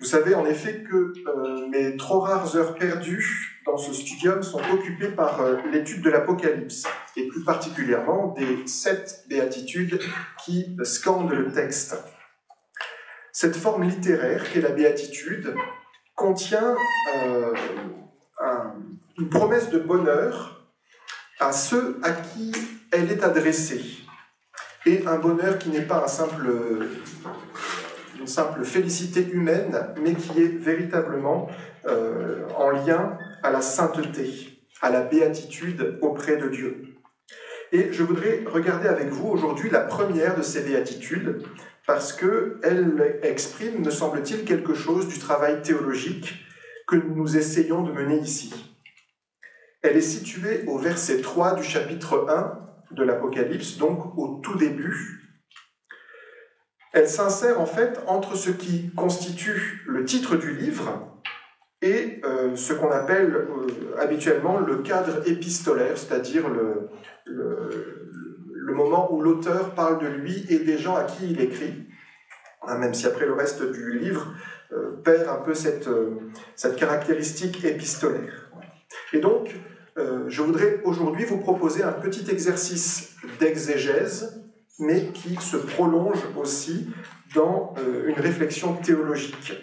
Vous savez en effet que mes trop rares heures perdues dans ce studium sont occupées par l'étude de l'Apocalypse, et plus particulièrement des 7 béatitudes qui scandent le texte. Cette forme littéraire qu'est la béatitude contient une promesse de bonheur à ceux à qui elle est adressée, et un bonheur qui n'est pas une simple félicité humaine, mais qui est véritablement en lien à la sainteté, à la béatitude auprès de Dieu. Et je voudrais regarder avec vous aujourd'hui la première de ces béatitudes, parce qu'elle exprime, me semble-t-il, quelque chose du travail théologique que nous essayons de mener ici. Elle est située au verset 3 du chapitre 1 de l'Apocalypse, donc au tout début. Elle s'insère en fait entre ce qui constitue le titre du livre et ce qu'on appelle habituellement le cadre épistolaire, c'est-à-dire le moment où l'auteur parle de lui et des gens à qui il écrit, même si après le reste du livre perd un peu cette caractéristique épistolaire. Et donc, je voudrais aujourd'hui vous proposer un petit exercice d'exégèse, mais qui se prolonge aussi dans une réflexion théologique.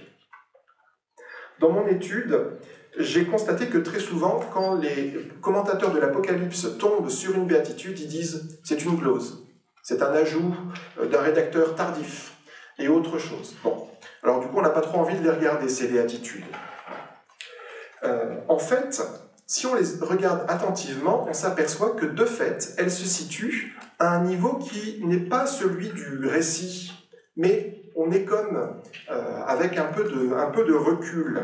Dans mon étude, j'ai constaté que très souvent, quand les commentateurs de l'Apocalypse tombent sur une béatitude, ils disent « c'est une glose, c'est un ajout d'un rédacteur tardif » et autre chose. Bon, alors du coup, on n'a pas trop envie de les regarder, ces béatitudes. En fait, si on les regarde attentivement, on s'aperçoit que de fait, elles se situent à un niveau qui n'est pas celui du récit, mais on est comme avec un peu de recul,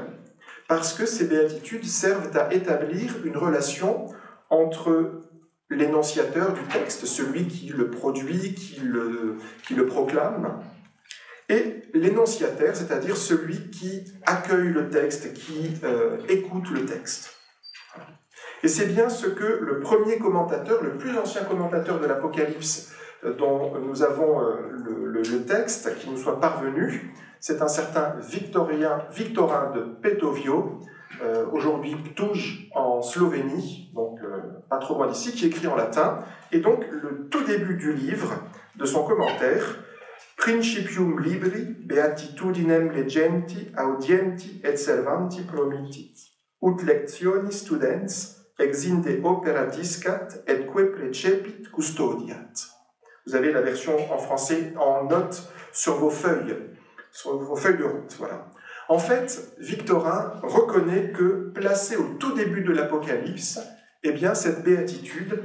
parce que ces béatitudes servent à établir une relation entre l'énonciateur du texte, celui qui le produit, qui le proclame, et l'énonciataire, c'est-à-dire celui qui accueille le texte, qui écoute le texte. Et c'est bien ce que le premier commentateur, le plus ancien commentateur de l'Apocalypse, dont nous avons le texte qui nous soit parvenu, c'est un certain Victorin de Petovio, aujourd'hui Ptuj en Slovénie, donc pas trop loin d'ici, qui écrit en latin, et donc le tout début du livre, de son commentaire, Principium libri beatitudinem legenti audienti et servanti promittit, ut lectioni studens exinde opera discat et que precepit custodiat. Vous avez la version en français en note sur vos feuilles de route. Voilà. En fait, Victorin reconnaît que, placée au tout début de l'Apocalypse, eh bien, cette béatitude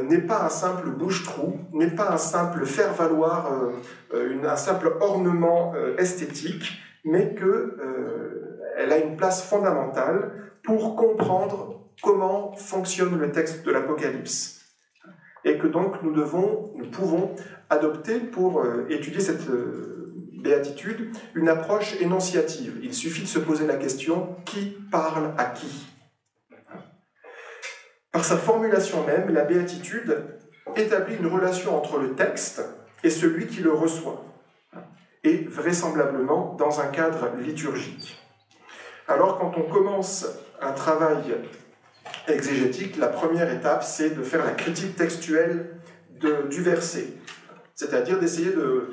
n'est pas un simple bouche-trou, n'est pas un simple faire-valoir, un simple ornement esthétique, mais qu'elle a une place fondamentale pour comprendre comment fonctionne le texte de l'Apocalypse. Et que donc nous pouvons adopter pour étudier cette béatitude une approche énonciative. Il suffit de se poser la question « qui parle à qui ?» Par sa formulation même, la béatitude établit une relation entre le texte et celui qui le reçoit, et vraisemblablement dans un cadre liturgique. Alors quand on commence un travail exégétique, la première étape, c'est de faire la critique textuelle du verset, c'est-à-dire d'essayer de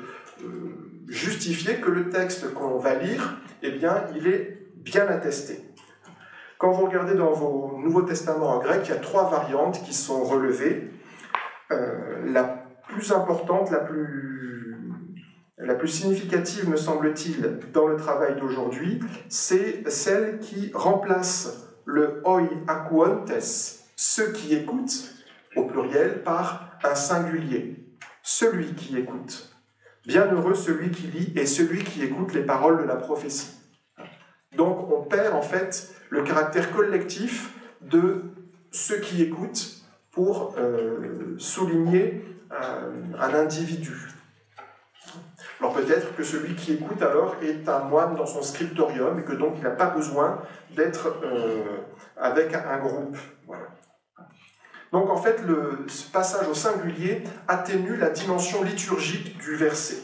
justifier que le texte qu'on va lire, eh bien, il est bien attesté. Quand vous regardez dans vos Nouveaux Testaments en grec, il y a 3 variantes qui sont relevées. La plus importante, la plus significative, me semble-t-il, dans le travail d'aujourd'hui, c'est celle qui remplace le oi akuontes, ceux qui écoutent, au pluriel, par un singulier, celui qui écoute. Bienheureux celui qui lit et celui qui écoute les paroles de la prophétie. Donc on perd en fait le caractère collectif de ceux qui écoutent pour souligner un individu. Alors peut-être que celui qui écoute alors est un moine dans son scriptorium et que donc il n'a pas besoin d'être avec un groupe. Voilà. Donc en fait, ce passage au singulier atténue la dimension liturgique du verset.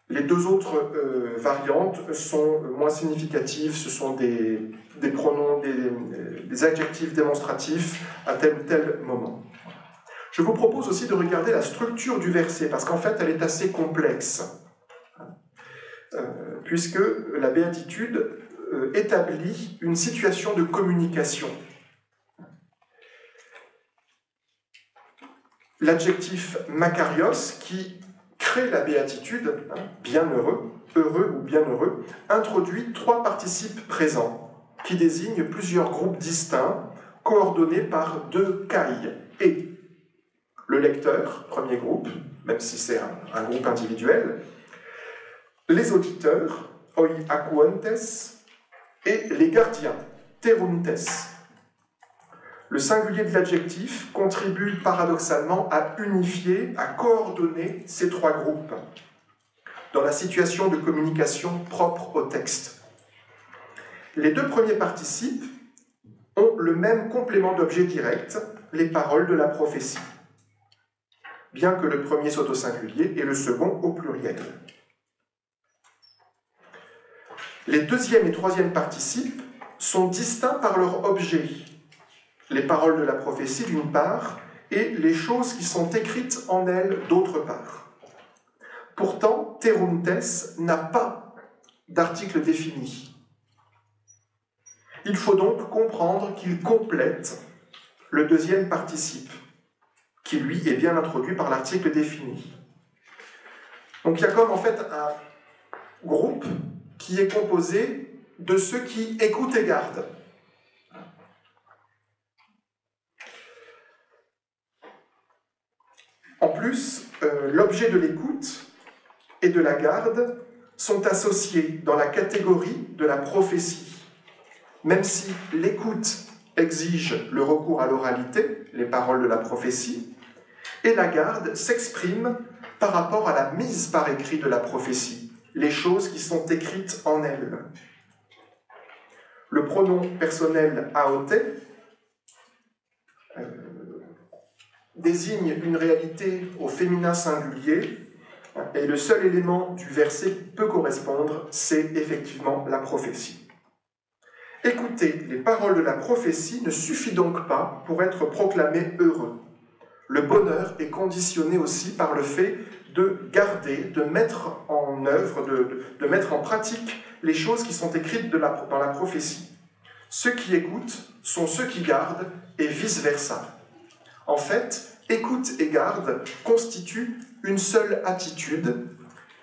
Les deux autres variantes sont moins significatives, ce sont des pronoms, des adjectifs démonstratifs à tel ou tel moment. Je vous propose aussi de regarder la structure du verset, parce qu'en fait, elle est assez complexe, puisque la béatitude établit une situation de communication. L'adjectif makarios, qui crée la béatitude, bienheureux, heureux ou bienheureux, introduit trois participes présents, qui désignent plusieurs groupes distincts, coordonnés par deux kai, et. Le lecteur, premier groupe, même si c'est un groupe individuel, les auditeurs, oi akuantes, et les gardiens, teruntes. Le singulier de l'adjectif contribue paradoxalement à unifier, à coordonner ces trois groupes dans la situation de communication propre au texte. Les deux premiers participes ont le même complément d'objet direct, les paroles de la prophétie, bien que le premier soit au singulier et le second au pluriel. Les deuxième et troisième participes sont distincts par leur objet, les paroles de la prophétie d'une part, et les choses qui sont écrites en elles d'autre part. Pourtant, teruntes n'a pas d'article défini. Il faut donc comprendre qu'il complète le deuxième participe, qui lui est bien introduit par l'article défini. Donc il y a comme en fait un groupe qui est composé de ceux qui écoutent et gardent. En plus, l'objet de l'écoute et de la garde sont associés dans la catégorie de la prophétie. Même si l'écoute exige le recours à l'oralité, les paroles de la prophétie, et la garde s'exprime par rapport à la mise par écrit de la prophétie, les choses qui sont écrites en elle. Le pronom personnel aote désigne une réalité au féminin singulier, et le seul élément du verset qui peut correspondre, c'est effectivement la prophétie. Écouter les paroles de la prophétie ne suffit donc pas pour être proclamé heureux. Le bonheur est conditionné aussi par le fait de garder, de mettre en œuvre, de mettre en pratique les choses qui sont écrites dans la prophétie. Ceux qui écoutent sont ceux qui gardent et vice-versa. En fait, écoute et garde constituent une seule attitude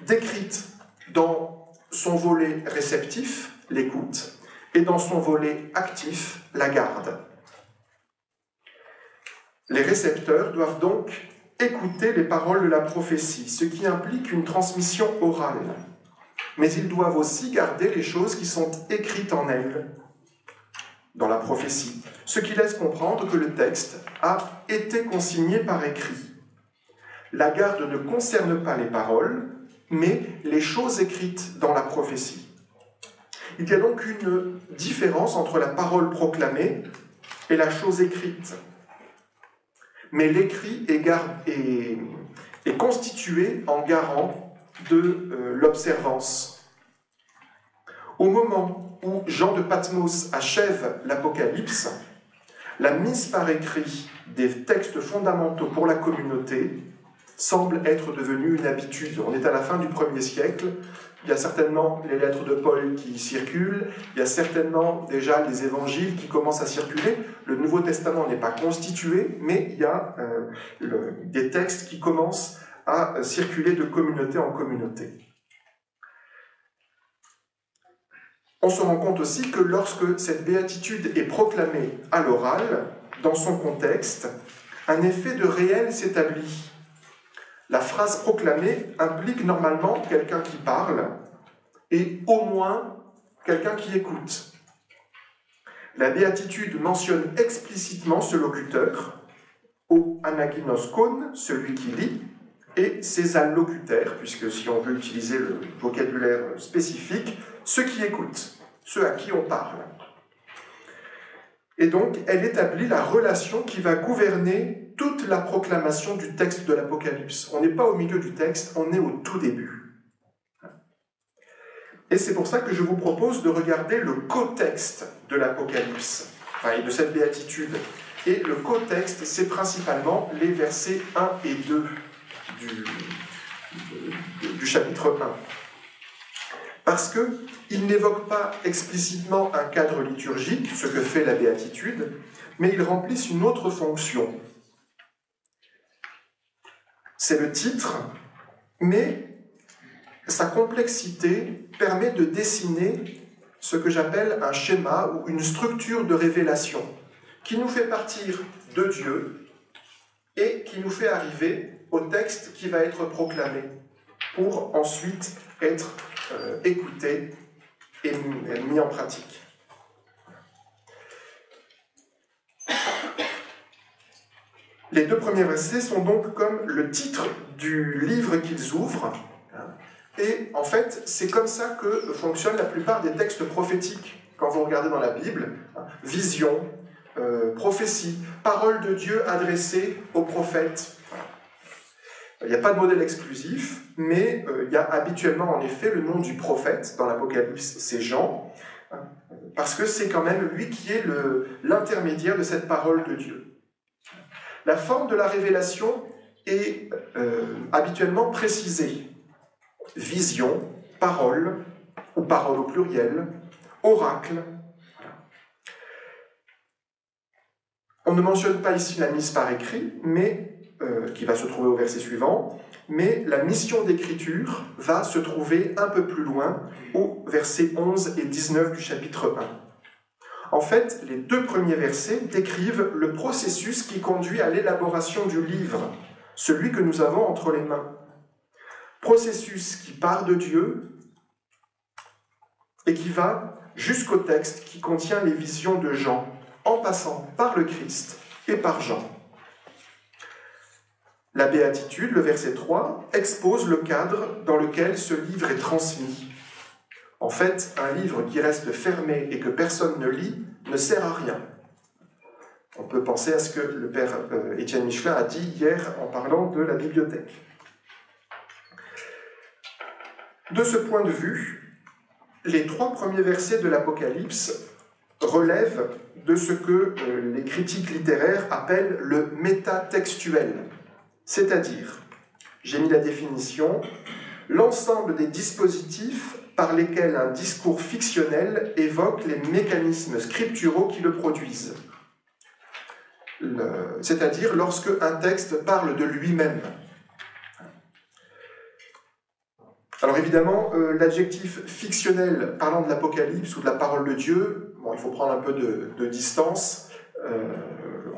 décrite dans son volet réceptif, l'écoute, et dans son volet actif, la garde. Les récepteurs doivent donc écouter les paroles de la prophétie, ce qui implique une transmission orale. Mais ils doivent aussi garder les choses qui sont écrites en elles, dans la prophétie, ce qui laisse comprendre que le texte a été consigné par écrit. La garde ne concerne pas les paroles, mais les choses écrites dans la prophétie. Il y a donc une différence entre la parole proclamée et la chose écrite. Mais l'écrit est constitué en garant de l'observance. Au moment où Jean de Patmos achève l'Apocalypse, la mise par écrit des textes fondamentaux pour la communauté semble être devenue une habitude. On est à la fin du 1er siècle, il y a certainement les lettres de Paul qui circulent, il y a certainement déjà les évangiles qui commencent à circuler. Le Nouveau Testament n'est pas constitué, mais il y a des textes qui commencent à circuler de communauté en communauté. On se rend compte aussi que lorsque cette béatitude est proclamée à l'oral, dans son contexte, un effet de réel s'établit. La phrase proclamée implique normalement quelqu'un qui parle et au moins quelqu'un qui écoute. La béatitude mentionne explicitement ce locuteur, o anaginoskon, celui qui lit, et ses allocuteurs, puisque si on veut utiliser le vocabulaire spécifique, ceux qui écoutent, ceux à qui on parle. Et donc, elle établit la relation qui va gouverner toute la proclamation du texte de l'Apocalypse. On n'est pas au milieu du texte, on est au tout début. Et c'est pour ça que je vous propose de regarder le co-texte de l'Apocalypse, et de cette béatitude. Et le co-texte, c'est principalement les versets 1 et 2 du chapitre 1. Parce qu'il n'évoque pas explicitement un cadre liturgique, ce que fait la béatitude, mais ils remplissent une autre fonction. C'est le titre, mais sa complexité permet de dessiner ce que j'appelle un schéma ou une structure de révélation qui nous fait partir de Dieu et qui nous fait arriver au texte qui va être proclamé pour ensuite être écouté et mis en pratique. Les deux premiers versets sont donc comme le titre du livre qu'ils ouvrent. Et en fait, c'est comme ça que fonctionnent la plupart des textes prophétiques. Quand vous regardez dans la Bible, vision, prophétie, parole de Dieu adressée aux prophètes. Il n'y a pas de modèle exclusif, mais il y a habituellement en effet le nom du prophète dans l'Apocalypse, c'est Jean, parce que c'est quand même lui qui est l'intermédiaire de cette parole de Dieu. La forme de la révélation est habituellement précisée. Vision, parole, ou parole au pluriel, oracle. On ne mentionne pas ici la mise par écrit, mais qui va se trouver au verset suivant, mais la mission d'écriture va se trouver un peu plus loin, au verset 11 et 19 du chapitre 1. En fait, les deux premiers versets décrivent le processus qui conduit à l'élaboration du livre, celui que nous avons entre les mains. Processus qui part de Dieu et qui va jusqu'au texte qui contient les visions de Jean, en passant par le Christ et par Jean. La béatitude, le verset 3, expose le cadre dans lequel ce livre est transmis. En fait, un livre qui reste fermé et que personne ne lit ne sert à rien. On peut penser à ce que le père Étienne Michelin a dit hier en parlant de la bibliothèque. De ce point de vue, les 3 premiers versets de l'Apocalypse relèvent de ce que les critiques littéraires appellent le métatextuel, c'est-à-dire, j'ai mis la définition, l'ensemble des dispositifs par lesquels un discours fictionnel évoque les mécanismes scripturaux qui le produisent. C'est-à-dire lorsque un texte parle de lui-même. Alors évidemment, l'adjectif fictionnel parlant de l'Apocalypse ou de la parole de Dieu, il faut prendre un peu de distance.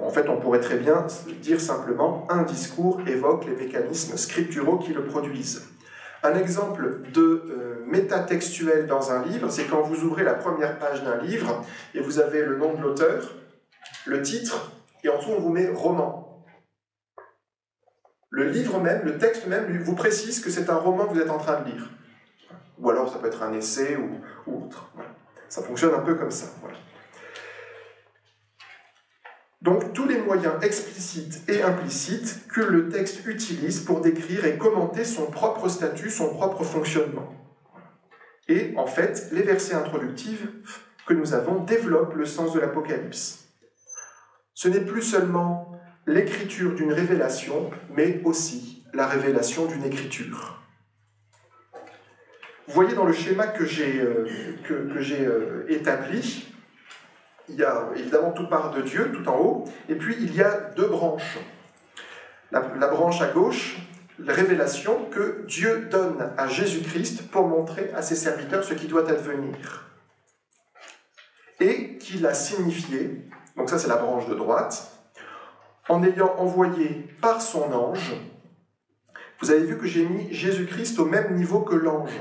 En fait, on pourrait très bien dire simplement « un discours évoque les mécanismes scripturaux qui le produisent ». Un exemple de métatextuel dans un livre, c'est quand vous ouvrez la première page d'un livre et vous avez le nom de l'auteur, le titre, et en dessous on vous met « roman ». Le livre même, le texte même, vous précise que c'est un roman que vous êtes en train de lire. Ou alors ça peut être un essai ou autre. Voilà. Ça fonctionne un peu comme ça. Voilà. Donc tous les moyens explicites et implicites que le texte utilise pour décrire et commenter son propre statut, son propre fonctionnement. Et en fait, les versets introductifs que nous avons développent le sens de l'Apocalypse. Ce n'est plus seulement l'écriture d'une révélation, mais aussi la révélation d'une écriture. Vous voyez dans le schéma que j'ai établi, il y a évidemment tout part de Dieu, tout en haut, et puis il y a 2 branches. La branche à gauche, la révélation que Dieu donne à Jésus-Christ pour montrer à ses serviteurs ce qui doit advenir. Et qu'il a signifié, donc ça c'est la branche de droite, en ayant envoyé par son ange, vous avez vu que j'ai mis Jésus-Christ au même niveau que l'ange,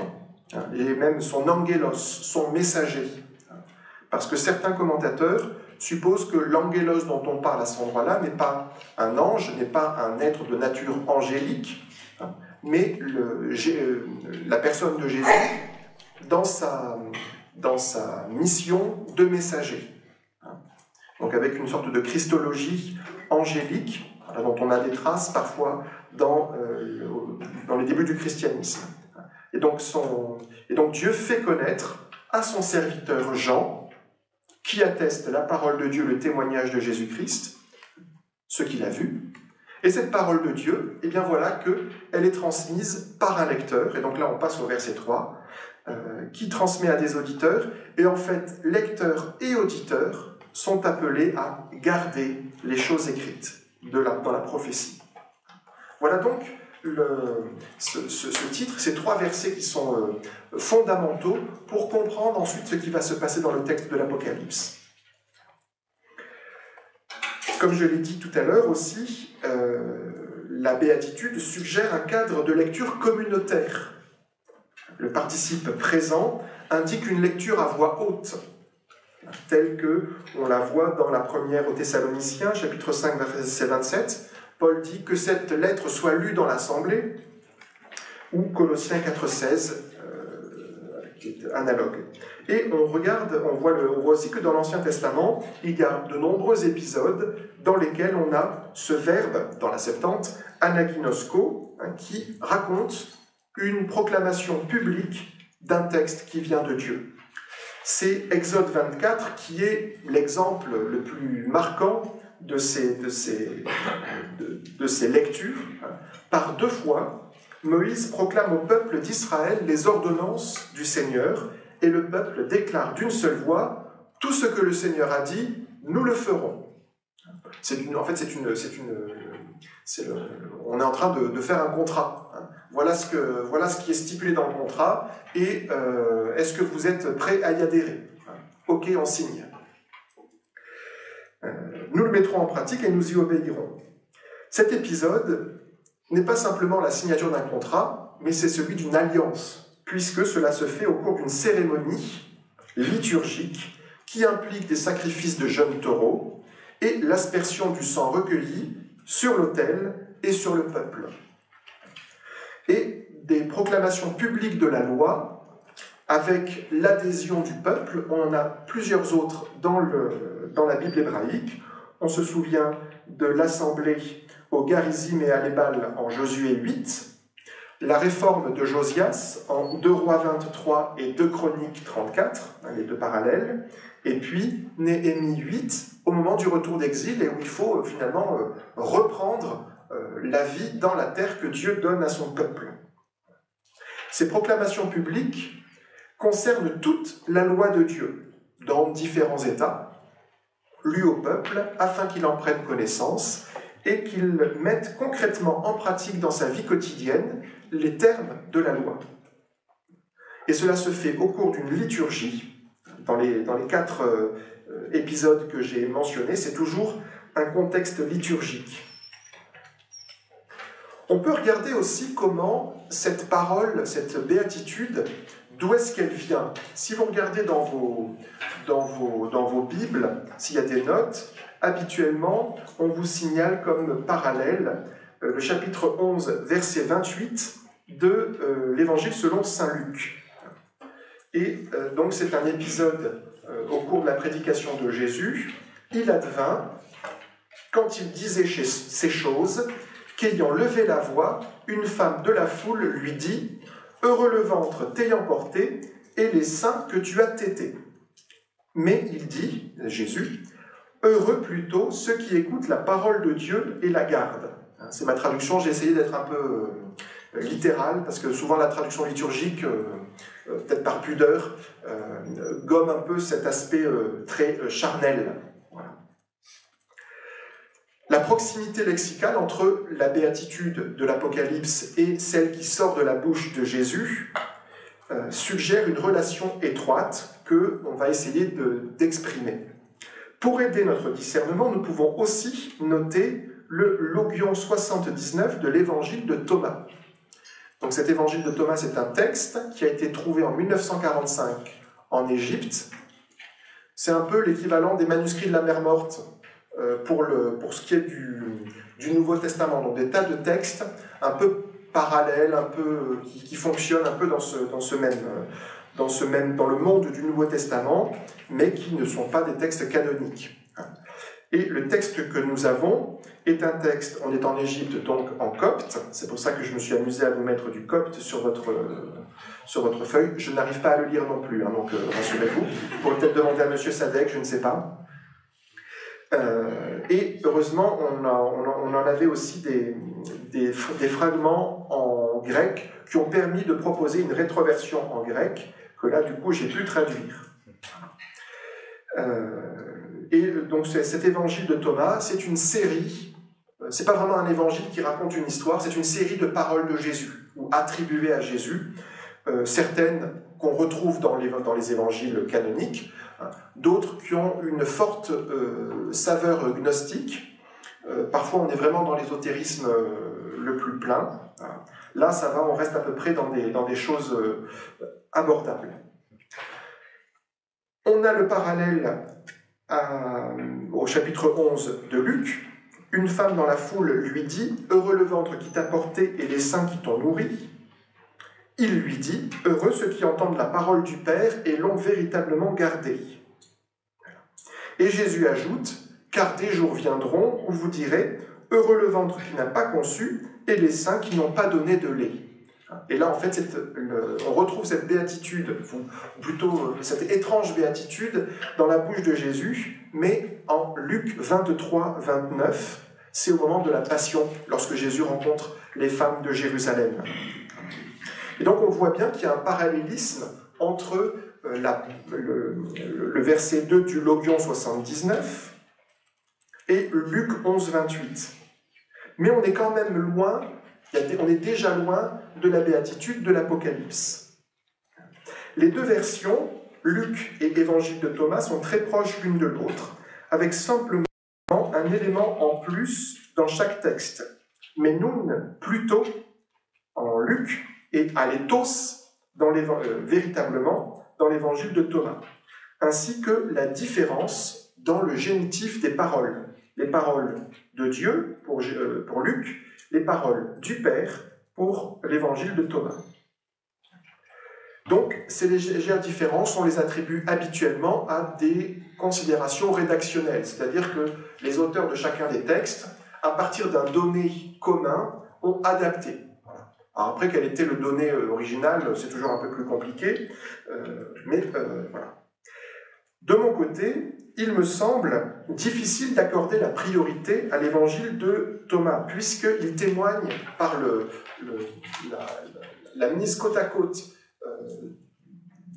et même son angelos, son messager. Parce que certains commentateurs supposent que l'angelos dont on parle à cet endroit-là n'est pas un ange, n'est pas un être de nature angélique, mais la personne de Jésus dans sa mission de messager. Donc avec une sorte de christologie angélique, dont on a des traces parfois dans les débuts du christianisme. Et donc Et donc Dieu fait connaître à son serviteur Jean, qui atteste la parole de Dieu, le témoignage de Jésus-Christ, ce qu'il a vu. Et cette parole de Dieu, eh bien voilà qu'elle est transmise par un lecteur, et donc là on passe au verset 3, qui transmet à des auditeurs, et en fait, lecteurs et auditeurs sont appelés à garder les choses écrites dans la prophétie. Voilà donc ce titre, ces 3 versets qui sont fondamentaux pour comprendre ensuite ce qui va se passer dans le texte de l'Apocalypse. Comme je l'ai dit tout à l'heure aussi, la béatitude suggère un cadre de lecture communautaire. Le participe présent indique une lecture à voix haute, telle qu'on la voit dans la première aux Thessaloniciens, chapitre 5, verset 27. Paul dit que cette lettre soit lue dans l'assemblée, ou Colossiens 4,16, qui est analogue. Et on voit aussi que dans l'Ancien Testament, il y a de nombreux épisodes dans lesquels on a ce verbe, dans la Septante, anaginosko, qui raconte une proclamation publique d'un texte qui vient de Dieu. C'est Exode 24 qui est l'exemple le plus marquant de ces lectures. Par 2 fois, Moïse proclame au peuple d'Israël les ordonnances du Seigneur, et le peuple déclare d'une seule voix « Tout ce que le Seigneur a dit, nous le ferons ». On est en train de faire un contrat. Voilà ce qui est stipulé dans le contrat, et est-ce que vous êtes prêts à y adhérer? Ok, on signe. Nous le mettrons en pratique et nous y obéirons. Cet épisode n'est pas simplement la signature d'un contrat, mais c'est celui d'une alliance, puisque cela se fait au cours d'une cérémonie liturgique qui implique des sacrifices de jeunes taureaux et l'aspersion du sang recueilli sur l'autel et sur le peuple. Et des proclamations publiques de la loi, avec l'adhésion du peuple. On en a plusieurs autres dans la Bible hébraïque. On se souvient de l'assemblée au Garizim et à l'Ébal en Josué 8, la réforme de Josias en 2 Rois 23 et 2 Chroniques 34, les 2 parallèles, et puis Néhémie 8, au moment du retour d'exil, et où il faut finalement reprendre la vie dans la terre que Dieu donne à son peuple. Ces proclamations publiques concernent toute la loi de Dieu, dans différents états, lues au peuple, afin qu'il en prenne connaissance, et qu'il mette concrètement en pratique dans sa vie quotidienne les termes de la loi. Et cela se fait au cours d'une liturgie. Dans les 4 épisodes que j'ai mentionnés, c'est toujours un contexte liturgique. On peut regarder aussi comment cette parole, cette béatitude, d'où est-ce qu'elle vient. Si vous regardez dans vos Bibles, s'il y a des notes, habituellement, on vous signale comme parallèle le chapitre 11, verset 28 de l'Évangile selon saint Luc. Et donc c'est un épisode au cours de la prédication de Jésus. Il advint, quand il disait ces choses, qu'ayant levé la voix, une femme de la foule lui dit « Heureux le ventre t'ayant porté, et les seins que tu as tétés. » Mais il dit, Jésus, « Heureux plutôt ceux qui écoutent la parole de Dieu et la gardent. » C'est ma traduction, j'ai essayé d'être un peu littérale, parce que souvent la traduction liturgique, peut-être par pudeur, gomme un peu cet aspect très charnel. Voilà. La proximité lexicale entre la béatitude de l'Apocalypse et celle qui sort de la bouche de Jésus suggère une relation étroite qu'on va essayer d'exprimer. Pour aider notre discernement, nous pouvons aussi noter le Logion 79 de l'évangile de Thomas. Donc cet évangile de Thomas, c'est un texte qui a été trouvé en 1945 en Égypte. C'est un peu l'équivalent des manuscrits de la mer Morte pour ce qui est du Nouveau Testament. Donc des tas de textes un peu parallèles, un peu, qui fonctionnent un peu dans le monde du Nouveau Testament, mais qui ne sont pas des textes canoniques. Et le texte que nous avons est un texte, on est en Égypte, donc en copte. C'est pour ça que je me suis amusé à vous mettre du copte sur votre feuille. Je n'arrive pas à le lire non plus, hein, donc rassurez-vous. Vous pourrez peut-être demander à M. Sadek, je ne sais pas. Et heureusement, on en avait aussi des fragments en grec qui ont permis de proposer une rétroversion en grec, que là, du coup, j'ai pu traduire. Et donc cet évangile de Thomas, c'est une série, c'est pas vraiment un évangile qui raconte une histoire, c'est une série de paroles de Jésus, ou attribuées à Jésus, certaines qu'on retrouve dans les évangiles canoniques, hein, d'autres qui ont une forte saveur gnostique, parfois on est vraiment dans l'ésotérisme le plus plein, hein. Là ça va, on reste à peu près dans des choses abordables. On a le parallèle au chapitre 11 de Luc. Une femme dans la foule lui dit « Heureux le ventre qui t'a porté et les seins qui t'ont nourri ». Il lui dit « Heureux ceux qui entendent la parole du Père et l'ont véritablement gardée ». Et Jésus ajoute « Car des jours viendront où vous direz « Heureux le ventre qui n'a pas conçu et les seins qui n'ont pas donné de lait ». Et là, en fait, on retrouve cette béatitude, ou plutôt cette étrange béatitude dans la bouche de Jésus, mais en Luc 23, 29, c'est au moment de la Passion, lorsque Jésus rencontre les femmes de Jérusalem. Et donc, on voit bien qu'il y a un parallélisme entre le verset 2 du Logion 79 et Luc 11, 28. Mais on est quand même loin, on est déjà loin de la béatitude de l'Apocalypse. Les deux versions, Luc et Évangile de Thomas, sont très proches l'une de l'autre, avec simplement un élément en plus dans chaque texte. Mais nun, plutôt, en Luc, et alétos, véritablement, dans l'Évangile de Thomas, ainsi que la différence dans le génitif des paroles. Les paroles de Dieu, pour Luc, les paroles du Père, pour l'Évangile de Thomas. Donc, ces légères différences, on les attribue habituellement à des considérations rédactionnelles, c'est-à-dire que les auteurs de chacun des textes, à partir d'un donné commun, ont adapté. Alors après, quel était le donné original, c'est toujours un peu plus compliqué, mais voilà. De mon côté, il me semble difficile d'accorder la priorité à l'évangile de Thomas, puisqu'il témoigne par la mise côte à côte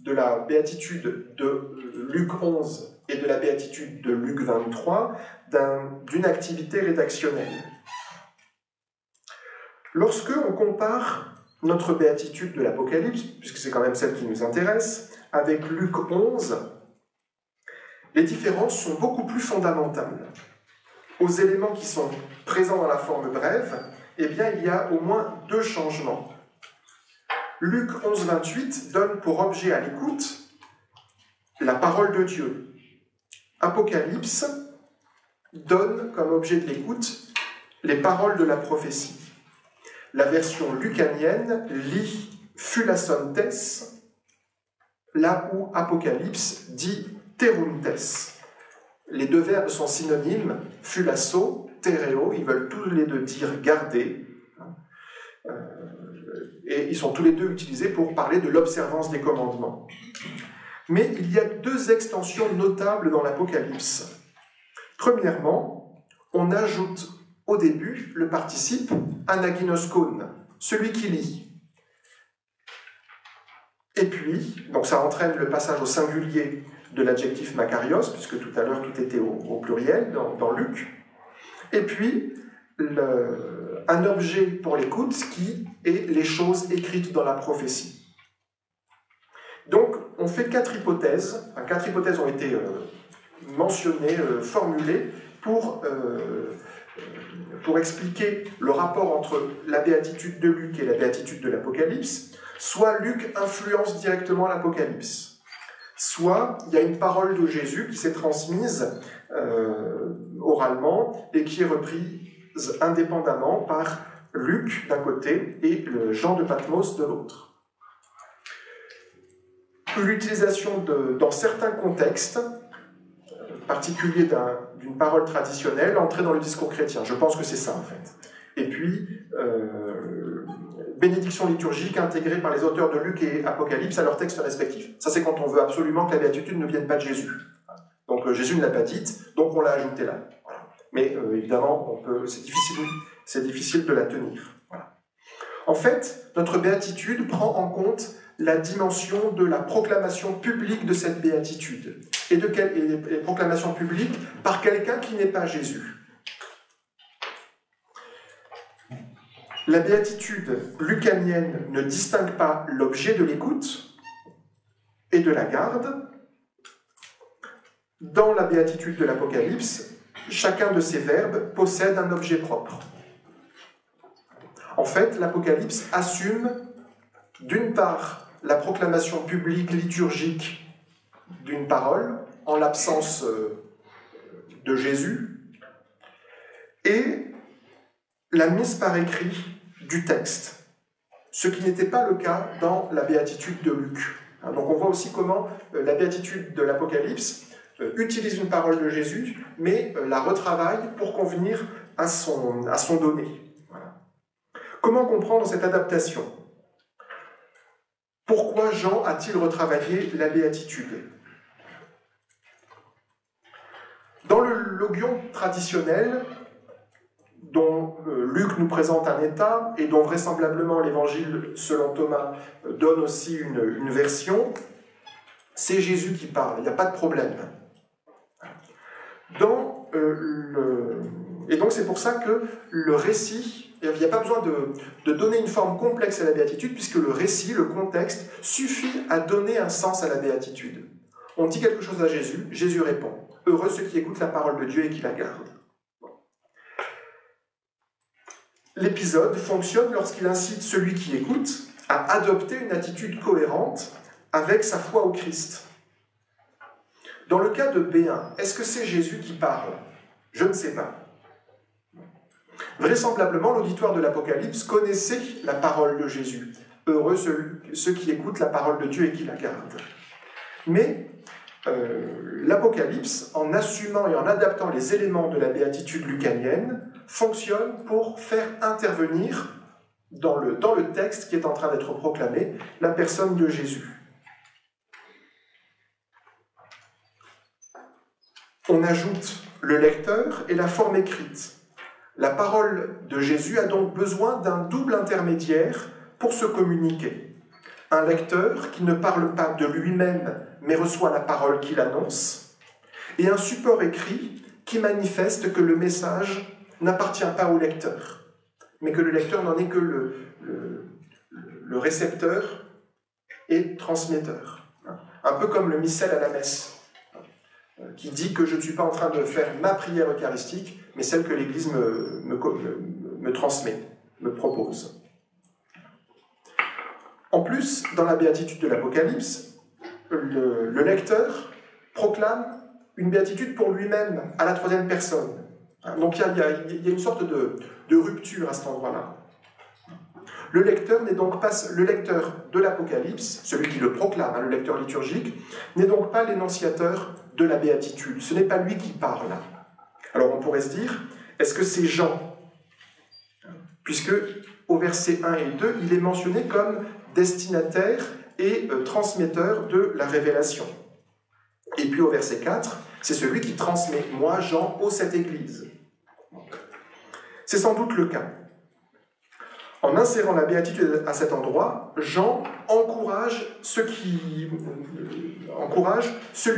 de la béatitude de Luc 11 et de la béatitude de Luc 23 d'une activité rédactionnelle. Lorsque on compare notre béatitude de l'Apocalypse, puisque c'est quand même celle qui nous intéresse, avec Luc 11, les différences sont beaucoup plus fondamentales. Aux éléments qui sont présents dans la forme brève, eh bien, il y a au moins deux changements. Luc 11, 28 donne pour objet à l'écoute la parole de Dieu. Apocalypse donne comme objet de l'écoute les paroles de la prophétie. La version lucanienne lit phulassontes, là où Apocalypse dit teruntes. Les deux verbes sont synonymes, phulasso, tereo, ils veulent tous les deux dire garder. Et ils sont tous les deux utilisés pour parler de l'observance des commandements. Mais il y a deux extensions notables dans l'Apocalypse. Premièrement, on ajoute au début le participe anaginoskon, celui qui lit. Et puis, donc ça entraîne le passage au singulier de l'adjectif makarios, puisque tout à l'heure tout était au pluriel dans Luc. Et puis, un objet pour l'écoute qui est les choses écrites dans la prophétie. Donc, on fait quatre hypothèses. Enfin, quatre hypothèses ont été mentionnées, formulées pour expliquer le rapport entre la béatitude de Luc et la béatitude de l'Apocalypse. Soit Luc influence directement l'Apocalypse, soit il y a une parole de Jésus qui s'est transmise oralement et qui est reprise indépendamment par Luc d'un côté et le Jean de Patmos de l'autre. L'utilisation dans certains contextes particulier d'une parole traditionnelle entrer dans le discours chrétien. Je pense que c'est ça, en fait. Et puis, bénédiction liturgique intégrée par les auteurs de Luc et Apocalypse à leurs textes respectifs. Ça, c'est quand on veut absolument que la béatitude ne vienne pas de Jésus. Donc, Jésus ne l'a pas dite, donc on l'a ajoutée là. Voilà. Mais évidemment, c'est difficile de la tenir. Voilà. En fait, notre béatitude prend en compte la dimension de la proclamation publique de cette béatitude. Et proclamation publique par quelqu'un qui n'est pas Jésus. La béatitude lucanienne ne distingue pas l'objet de l'écoute et de la garde. Dans la béatitude de l'Apocalypse, chacun de ces verbes possède un objet propre. En fait, l'Apocalypse assume, d'une part, la proclamation publique liturgique d'une parole, en l'absence de Jésus, et la mise par écrit du texte, ce qui n'était pas le cas dans la béatitude de Luc. Donc on voit aussi comment la béatitude de l'Apocalypse utilise une parole de Jésus, mais la retravaille pour convenir à son donné. Voilà. Comment comprendre cette adaptation ? Pourquoi Jean a-t-il retravaillé la béatitude ? Dans le logion traditionnel, dont Luc nous présente un état, et dont vraisemblablement l'évangile selon Thomas donne aussi une version, c'est Jésus qui parle, il n'y a pas de problème. Et donc c'est pour ça que le récit, il n'y a pas besoin de donner une forme complexe à la béatitude, puisque le récit, le contexte, suffit à donner un sens à la béatitude. On dit quelque chose à Jésus, Jésus répond « Heureux ceux qui écoutent la parole de Dieu et qui la gardent ». L'épisode fonctionne lorsqu'il incite celui qui écoute à adopter une attitude cohérente avec sa foi au Christ. Dans le cas de B1, est-ce que c'est Jésus qui parle ? Je ne sais pas. Vraisemblablement, l'auditoire de l'Apocalypse connaissait la parole de Jésus. Heureux ceux qui écoutent la parole de Dieu et qui la gardent. Mais l'Apocalypse, en assumant et en adaptant les éléments de la béatitude lucanienne, fonctionne pour faire intervenir dans le texte qui est en train d'être proclamé la personne de Jésus. On ajoute le lecteur et la forme écrite. La parole de Jésus a donc besoin d'un double intermédiaire pour se communiquer. Un lecteur qui ne parle pas de lui-même, mais reçoit la parole qu'il annonce, et un support écrit qui manifeste que le message n'appartient pas au lecteur, mais que le lecteur n'en est que le récepteur et transmetteur. Un peu comme le missel à la messe, qui dit que je ne suis pas en train de faire ma prière eucharistique, mais celle que l'Église me transmet, me propose. En plus, dans la béatitude de l'Apocalypse, le lecteur proclame une béatitude pour lui-même, à la troisième personne. Donc il y a une sorte de rupture à cet endroit-là. Le lecteur n'est donc pas le lecteur de l'Apocalypse, celui qui le proclame, le lecteur liturgique, n'est donc pas l'énonciateur de la béatitude. Ce n'est pas lui qui parle. Alors on pourrait se dire, est-ce que c'est Jean ? Puisque au verset 1 et 2, il est mentionné comme destinataire et transmetteur de la révélation. Et puis au verset 4, c'est celui qui transmet, moi, Jean, ô cette Église. C'est sans doute le cas. En insérant la béatitude à cet endroit, Jean encourage celui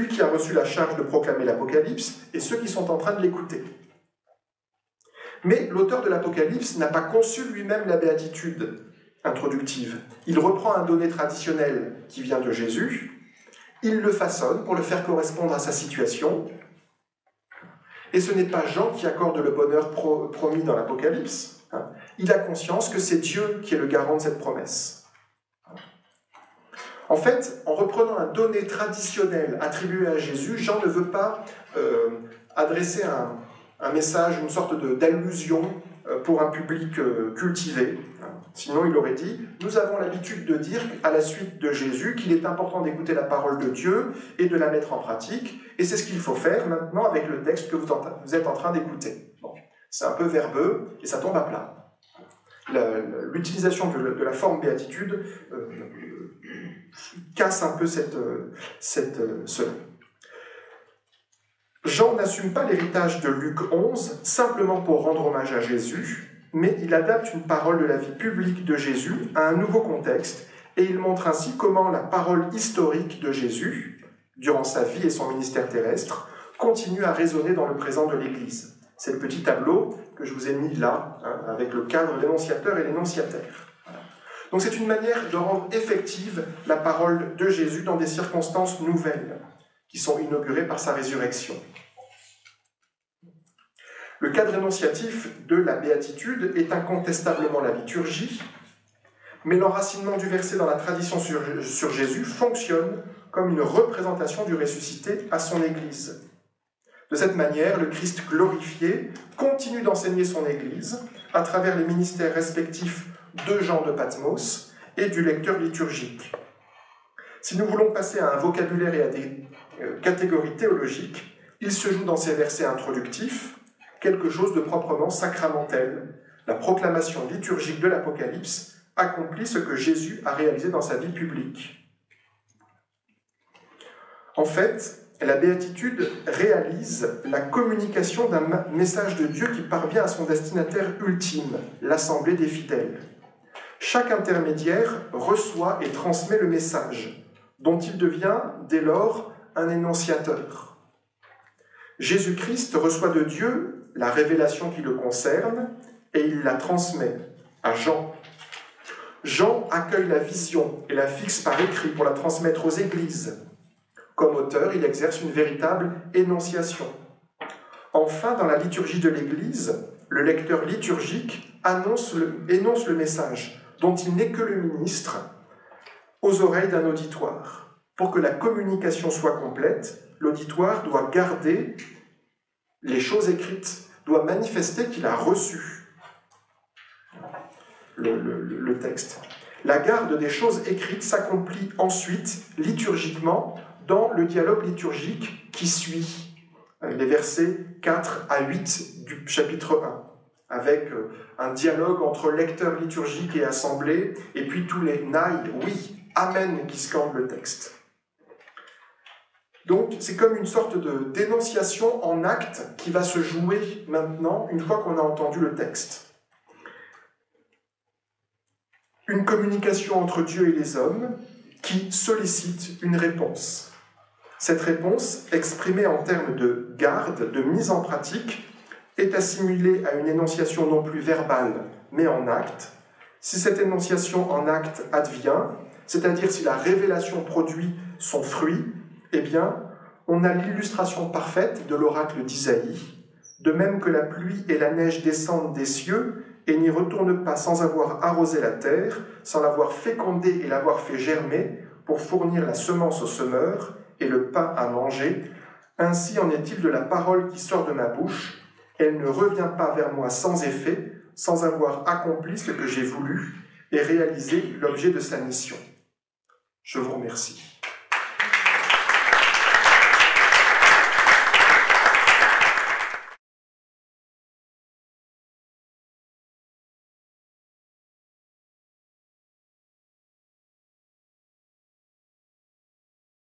qui a reçu la charge de proclamer l'Apocalypse et ceux qui sont en train de l'écouter. Mais l'auteur de l'Apocalypse n'a pas conçu lui-même la béatitude introductive. Il reprend un donné traditionnel qui vient de Jésus, il le façonne pour le faire correspondre à sa situation, et ce n'est pas Jean qui accorde le bonheur promis dans l'Apocalypse. Il a conscience que c'est Dieu qui est le garant de cette promesse. En fait, en reprenant un donné traditionnel attribué à Jésus, Jean ne veut pas adresser un message, une sorte d'allusion pour un public cultivé. Sinon, il aurait dit « Nous avons l'habitude de dire à la suite de Jésus qu'il est important d'écouter la parole de Dieu et de la mettre en pratique, et c'est ce qu'il faut faire maintenant avec le texte que vous êtes en train d'écouter. » Bon, c'est un peu verbeux et ça tombe à plat. L'utilisation de la forme béatitude casse un peu cela. Jean n'assume pas l'héritage de Luc 11 simplement pour rendre hommage à Jésus, mais il adapte une parole de la vie publique de Jésus à un nouveau contexte, et il montre ainsi comment la parole historique de Jésus, durant sa vie et son ministère terrestre, continue à résonner dans le présent de l'Église. C'est le petit tableau que je vous ai mis là, avec le cadre, l'énonciateur et l'énonciataire. Voilà. Donc c'est une manière de rendre effective la parole de Jésus dans des circonstances nouvelles, qui sont inaugurées par sa résurrection. Le cadre énonciatif de la béatitude est incontestablement la liturgie, mais l'enracinement du verset dans la tradition sur Jésus fonctionne comme une représentation du ressuscité à son Église. De cette manière, le Christ glorifié continue d'enseigner son Église à travers les ministères respectifs de Jean de Patmos et du lecteur liturgique. Si nous voulons passer à un vocabulaire et à des catégories théologiques, il se joue dans ces versets introductifs quelque chose de proprement sacramentel. La proclamation liturgique de l'Apocalypse accomplit ce que Jésus a réalisé dans sa vie publique. En fait, la béatitude réalise la communication d'un message de Dieu qui parvient à son destinataire ultime, l'assemblée des fidèles. Chaque intermédiaire reçoit et transmet le message, dont il devient dès lors un énonciateur. Jésus-Christ reçoit de Dieu la révélation qui le concerne et il la transmet à Jean. Jean accueille la vision et la fixe par écrit pour la transmettre aux églises. Comme auteur, il exerce une véritable énonciation. Enfin, dans la liturgie de l'Église, le lecteur liturgique énonce le message, dont il n'est que le ministre, aux oreilles d'un auditoire. Pour que la communication soit complète, l'auditoire doit garder les choses écrites, doit manifester qu'il a reçu le texte. La garde des choses écrites s'accomplit ensuite liturgiquement dans le dialogue liturgique qui suit, les versets 4 à 8 du chapitre 1, avec un dialogue entre lecteur liturgique et assemblée, et puis tous les « naïs »,« oui »,« amen » qui scandent le texte. Donc, c'est comme une sorte de dénonciation en acte qui va se jouer maintenant, une fois qu'on a entendu le texte. Une communication entre Dieu et les hommes qui sollicite une réponse. Cette réponse, exprimée en termes de garde, de mise en pratique, est assimilée à une énonciation non plus verbale, mais en acte. Si cette énonciation en acte advient, c'est-à-dire si la révélation produit son fruit, eh bien, on a l'illustration parfaite de l'oracle d'Isaïe, de même que la pluie et la neige descendent des cieux et n'y retournent pas sans avoir arrosé la terre, sans l'avoir fécondée et l'avoir fait germer, pour fournir la semence au semeur et le pain à manger. Ainsi en est-il de la parole qui sort de ma bouche. Elle ne revient pas vers moi sans effet, sans avoir accompli ce que j'ai voulu et réalisé l'objet de sa mission. Je vous remercie.